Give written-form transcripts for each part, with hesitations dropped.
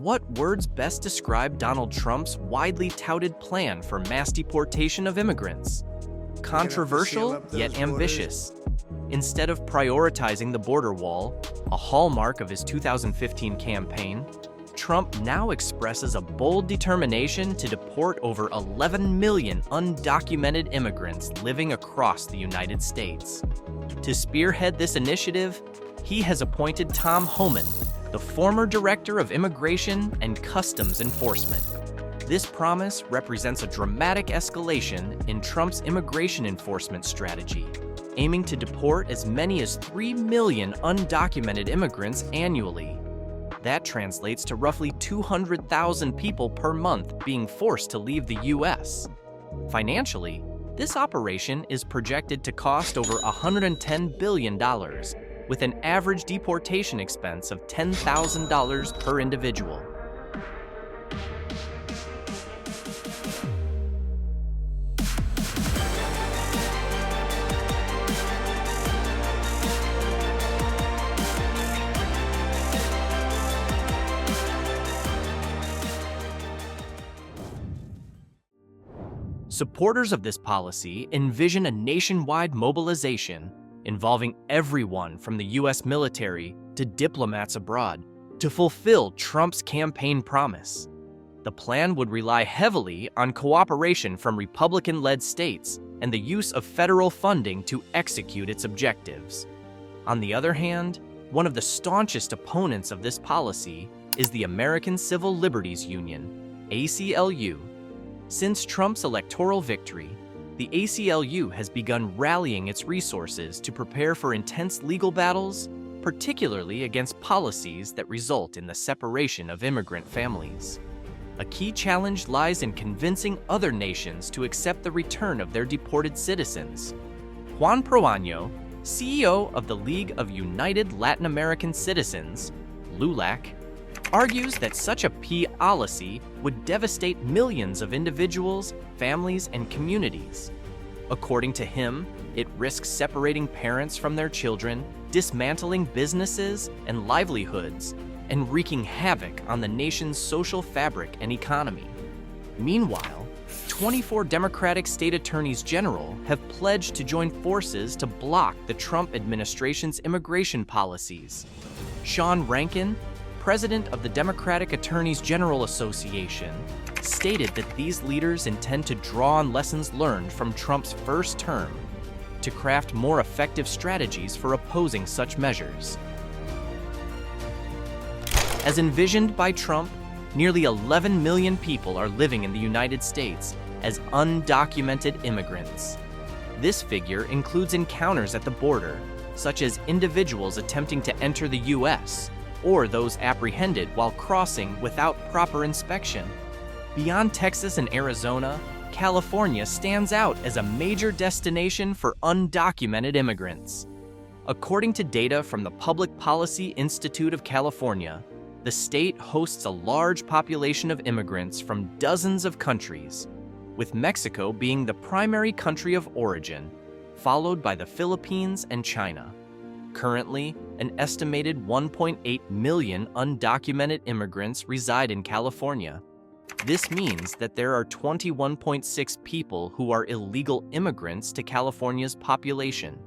What words best describe Donald Trump's widely touted plan for mass deportation of immigrants? Controversial, yet ambitious. Instead of prioritizing the border wall, a hallmark of his 2015 campaign, Trump now expresses a bold determination to deport over 11 million undocumented immigrants living across the United States. To spearhead this initiative, he has appointed Tom Homan, the former Director of Immigration and Customs Enforcement. This promise represents a dramatic escalation in Trump's immigration enforcement strategy, aiming to deport as many as 3 million undocumented immigrants annually. That translates to roughly 200,000 people per month being forced to leave the U.S. Financially, this operation is projected to cost over $110 billion, with an average deportation expense of $10,000 per individual. Supporters of this policy envision a nationwide mobilization involving everyone from the U.S. military to diplomats abroad to fulfill Trump's campaign promise. The plan would rely heavily on cooperation from Republican-led states and the use of federal funding to execute its objectives. On the other hand, one of the staunchest opponents of this policy is the American Civil Liberties Union, ACLU. Since Trump's electoral victory, the ACLU has begun rallying its resources to prepare for intense legal battles, particularly against policies that result in the separation of immigrant families. A key challenge lies in convincing other nations to accept the return of their deported citizens. Juan Proaño, CEO of the League of United Latin American Citizens, LULAC, argues that such a policy would devastate millions of individuals, families, and communities. According to him, it risks separating parents from their children, dismantling businesses and livelihoods, and wreaking havoc on the nation's social fabric and economy. Meanwhile, 24 Democratic state attorneys general have pledged to join forces to block the Trump administration's immigration policies. Sean Rankin, president of the Democratic Attorneys General Association, stated that these leaders intend to draw on lessons learned from Trump's first term to craft more effective strategies for opposing such measures. As envisioned by Trump, nearly 11 million people are living in the United States as undocumented immigrants. This figure includes encounters at the border, such as individuals attempting to enter the U.S., or those apprehended while crossing without proper inspection. Beyond Texas and Arizona, California stands out as a major destination for undocumented immigrants. According to data from the Public Policy Institute of California, the state hosts a large population of immigrants from dozens of countries, with Mexico being the primary country of origin, followed by the Philippines and China. Currently, an estimated 1.8 million undocumented immigrants reside in California. This means that there are 21.6 people who are illegal immigrants to California's population.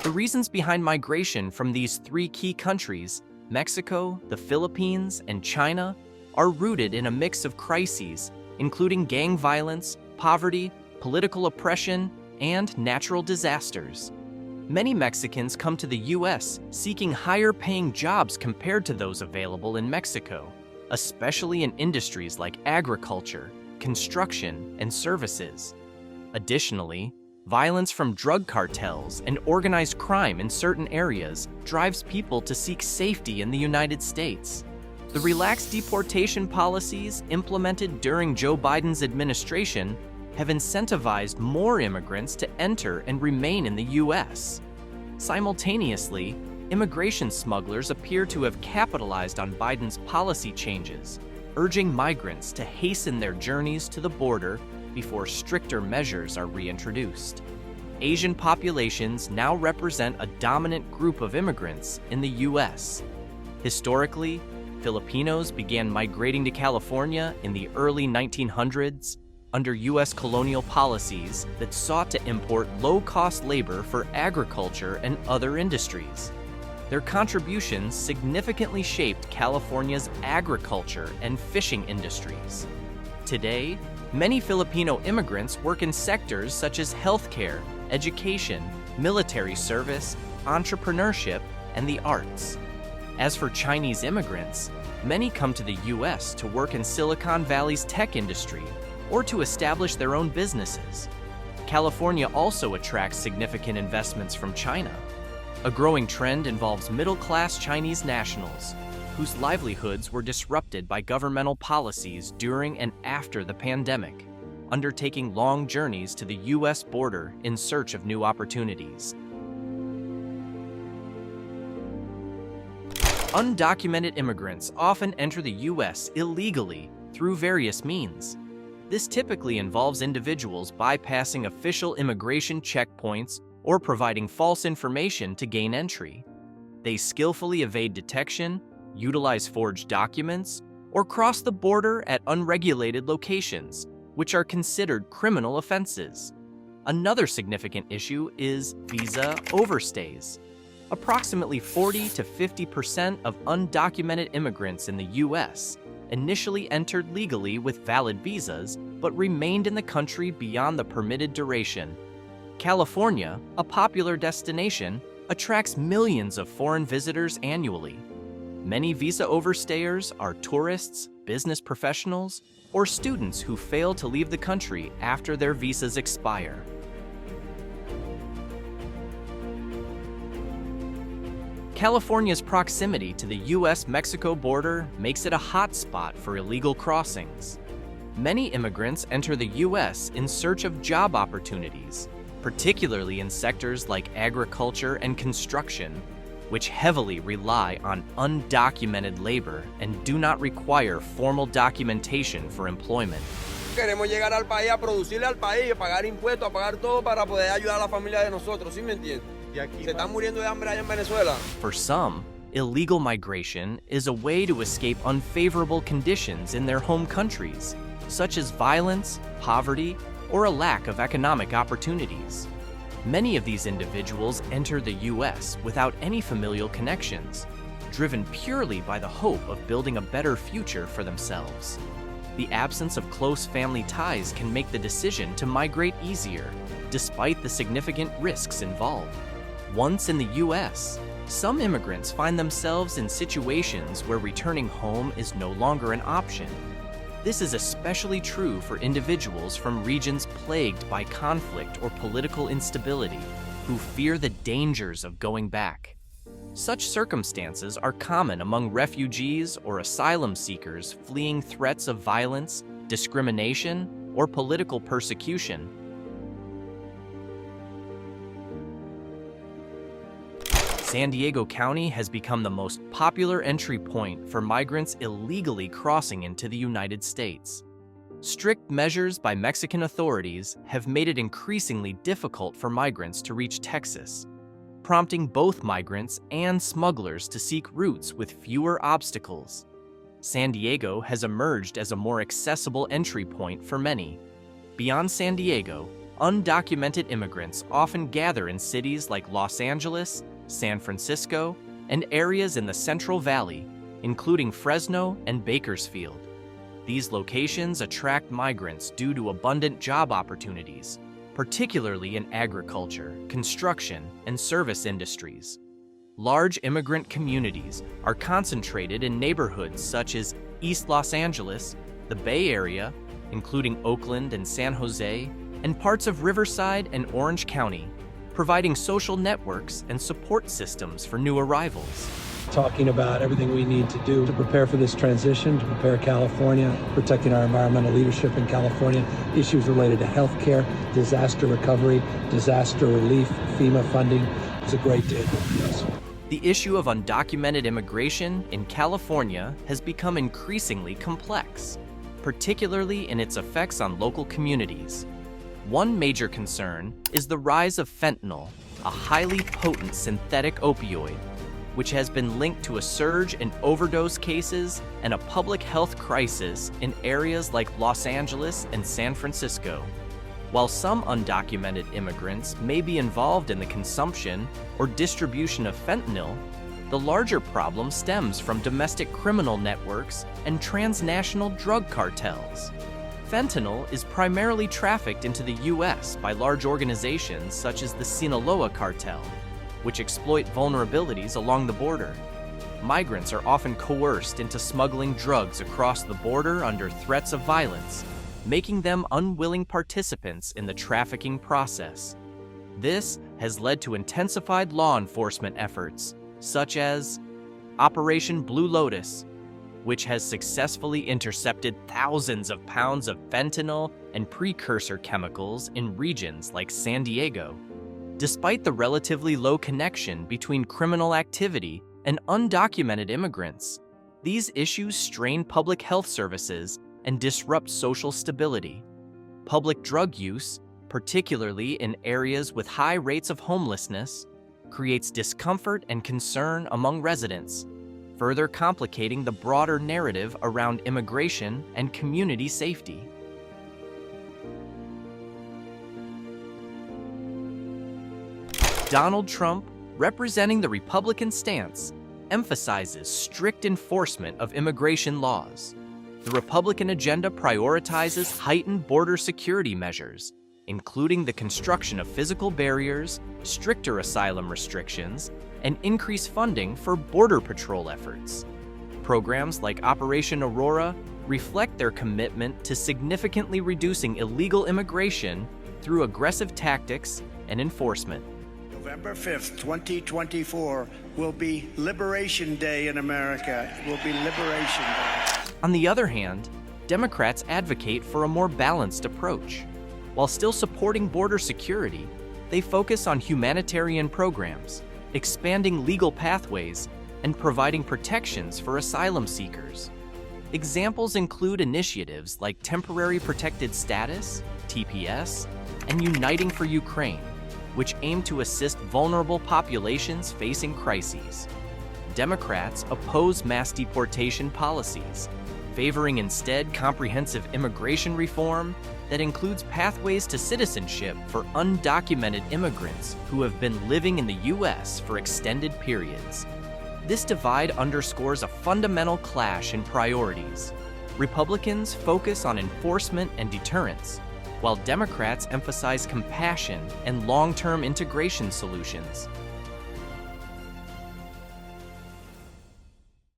The reasons behind migration from these three key countries, Mexico, the Philippines, and China, are rooted in a mix of crises, including gang violence, poverty, political oppression, and natural disasters. Many Mexicans come to the U.S. seeking higher-paying jobs compared to those available in Mexico, especially in industries like agriculture, construction, and services. Additionally, violence from drug cartels and organized crime in certain areas drives people to seek safety in the United States. The relaxed deportation policies implemented during Joe Biden's administration have incentivized more immigrants to enter and remain in the U.S. Simultaneously, immigration smugglers appear to have capitalized on Biden's policy changes, urging migrants to hasten their journeys to the border before stricter measures are reintroduced. Asian populations now represent a dominant group of immigrants in the U.S. Historically, Filipinos began migrating to California in the early 1900s under U.S. colonial policies that sought to import low-cost labor for agriculture and other industries. Their contributions significantly shaped California's agriculture and fishing industries. Today, many Filipino immigrants work in sectors such as healthcare, education, military service, entrepreneurship, and the arts. As for Chinese immigrants, many come to the U.S. to work in Silicon Valley's tech industry or to establish their own businesses. California also attracts significant investments from China. A growing trend involves middle-class Chinese nationals whose livelihoods were disrupted by governmental policies during and after the pandemic, undertaking long journeys to the U.S. border in search of new opportunities. Undocumented immigrants often enter the U.S. illegally through various means. This typically involves individuals bypassing official immigration checkpoints or providing false information to gain entry. They skillfully evade detection, utilize forged documents, or cross the border at unregulated locations, which are considered criminal offenses. Another significant issue is visa overstays. Approximately 40 to 50% of undocumented immigrants in the U.S. initially entered legally with valid visas, but remained in the country beyond the permitted duration. California, a popular destination, attracts millions of foreign visitors annually. Many visa overstayers are tourists, business professionals, or students who fail to leave the country after their visas expire. California's proximity to the U.S.-Mexico border makes it a hotspot for illegal crossings. Many immigrants enter the U.S. in search of job opportunities, particularly in sectors like agriculture and construction, which heavily rely on undocumented labor and do not require formal documentation for employment. Queremos llegar al país, a producirle al país, a pagar impuestos, a pagar todo para poder ayudar a la familia de nosotros, ¿sí me entiendes? Se están muriendo de hambre allá en Venezuela. For some, illegal migration is a way to escape unfavorable conditions in their home countries, such as violence, poverty, or a lack of economic opportunities. Many of these individuals enter the U.S. without any familial connections, driven purely by the hope of building a better future for themselves. The absence of close family ties can make the decision to migrate easier, despite the significant risks involved. Once in the U.S., some immigrants find themselves in situations where returning home is no longer an option. This is especially true for individuals from regions plagued by conflict or political instability, who fear the dangers of going back. Such circumstances are common among refugees or asylum seekers fleeing threats of violence, discrimination, or political persecution. San Diego County has become the most popular entry point for migrants illegally crossing into the United States. Strict measures by Mexican authorities have made it increasingly difficult for migrants to reach Texas, prompting both migrants and smugglers to seek routes with fewer obstacles. San Diego has emerged as a more accessible entry point for many. Beyond San Diego, undocumented immigrants often gather in cities like Los Angeles, San Francisco, and areas in the Central Valley, including Fresno and Bakersfield. These locations attract migrants due to abundant job opportunities, particularly in agriculture, construction, and service industries. Large immigrant communities are concentrated in neighborhoods such as East Los Angeles, the Bay Area, including Oakland and San Jose, and parts of Riverside and Orange County, providing social networks and support systems for new arrivals. Talking about everything we need to do to prepare for this transition, to prepare California, protecting our environmental leadership in California, issues related to healthcare, disaster recovery, disaster relief, FEMA funding. It's a great day for us. The issue of undocumented immigration in California has become increasingly complex, particularly in its effects on local communities. One major concern is the rise of fentanyl, a highly potent synthetic opioid. which has been linked to a surge in overdose cases and a public health crisis in areas like Los Angeles and San Francisco. While some undocumented immigrants may be involved in the consumption or distribution of fentanyl, the larger problem stems from domestic criminal networks and transnational drug cartels. Fentanyl is primarily trafficked into the U.S. by large organizations such as the Sinaloa cartel, which exploit vulnerabilities along the border. Migrants are often coerced into smuggling drugs across the border under threats of violence, making them unwilling participants in the trafficking process. This has led to intensified law enforcement efforts, such as Operation Blue Lotus, which has successfully intercepted thousands of pounds of fentanyl and precursor chemicals in regions like San Diego. Despite the relatively low connection between criminal activity and undocumented immigrants, these issues strain public health services and disrupt social stability. Public drug use, particularly in areas with high rates of homelessness, creates discomfort and concern among residents, further complicating the broader narrative around immigration and community safety. Donald Trump, representing the Republican stance, emphasizes strict enforcement of immigration laws. The Republican agenda prioritizes heightened border security measures, including the construction of physical barriers, stricter asylum restrictions, and increased funding for border patrol efforts. Programs like Operation Aurora reflect their commitment to significantly reducing illegal immigration through aggressive tactics and enforcement. November 5th, 2024 will be Liberation Day in America. It will be Liberation Day. On the other hand, Democrats advocate for a more balanced approach. While still supporting border security, they focus on humanitarian programs, expanding legal pathways, and providing protections for asylum seekers. Examples include initiatives like Temporary Protected Status, TPS, and Uniting for Ukraine, which aim to assist vulnerable populations facing crises. Democrats oppose mass deportation policies, favoring instead comprehensive immigration reform that includes pathways to citizenship for undocumented immigrants who have been living in the U.S. for extended periods. This divide underscores a fundamental clash in priorities. Republicans focus on enforcement and deterrence, while Democrats emphasize compassion and long-term integration solutions.